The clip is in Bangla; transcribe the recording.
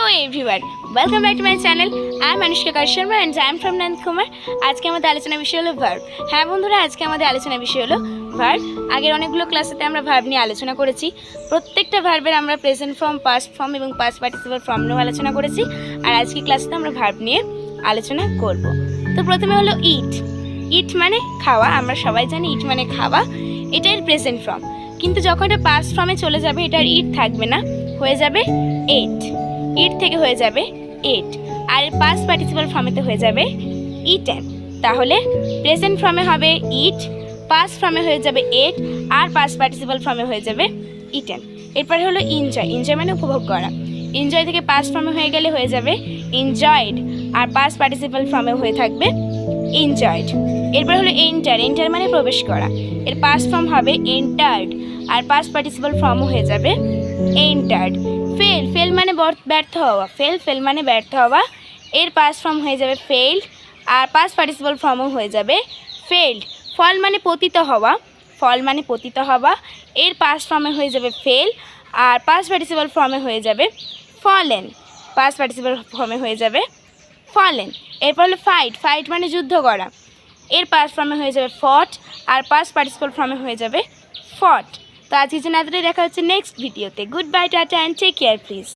Hello everyone, welcome back to my channel. I am Anushka Sharma and I am from Nand Kumar. आज के हमारे आलोचना विषय हलो भार्ब। हाँ बंधुरा, आज के हमारे आलोचना विषय हलो भार्ब। आगे अनेकगुलो क्लासेते आमरा भार्ब निये आलोचना करेছি। प्रत्येकटा भार्बेर आमरा प्रेजेंट फर्म, पास्ट फर्म एबं पास्ट पार्टिसिपल फर्म निये आलोचना करेছি। और आज की क्लासेते आमरा भार्ब निये आलोचना करब। तो प्रथमे हलो इट। इट माने खावा। आमरा सबाई जानी इट माने खावा। एटा एर प्रेजेंट फर्म, किन्तु जखन एटा पास्ट फर्मे चले जाबे एटार इट थाकबे ना, হয়ে যাবে এট। ইট থেকে হয়ে যাবে এট। আর পাস্ট পার্টিসিপাল ফর্মেতে হয়ে যাবে ইটেন। তাহলে প্রেজেন্ট ফর্মে হবে ইট, পাস্ট ফর্মে হয়ে যাবে এট, আর পাস্ট পার্টিসিপাল ফর্মে হয়ে যাবে ইটেন। এরপরে হলো এনজয়। এনজয় মানে উপভোগ করা। এনজয় থেকে পাস্ট ফর্মে হয়ে গেলে হয়ে যাবে এনজয়েড, আর পাস্ট পার্টিসিপাল ফর্মে হয়ে থাকবে এনজয়েড। এরপর হলো এন্টার। এন্টার মানে প্রবেশ করা। এর পাস্ট ফর্ম হবে এন্টার্ড, আর পাস্ট পার্টিসিপাল ফর্মও হয়ে যাবে এন্টার্ড। ফেল। ফেল মানে ব্যর্থ হওয়া। ফেল মানে ব্যর্থ হওয়া। এর পাস্ট ফর্ম হয়ে যাবে ফেইল্ড, আর পাস্ট পার্টিসিপাল ফর্মও হয়ে যাবে ফেইল্ড। ফল মানে পতিত হওয়া। ফল মানে পতিত হওয়া। এর পাস্ট ফর্মে হয়ে যাবে ফেল, আর পাস্ট পার্টিসিপাল ফর্মে হয়ে যাবে ফলেন। পাস্ট পার্টিসিপাল ফর্মে হয়ে যাবে ফলেন। এরপর হলো ফাইট। ফাইট মানে যুদ্ধ করা। এর পাস্ট ফর্মে হয়ে যাবে ফট, আর পাস্ট পার্টিসিপাল ফর্মে হয়ে যাবে ফট। তো আজকের জন্য এতটাই। দেখা হচ্ছে নেক্সট ভিডিওতে। Good bye, tata and take care please.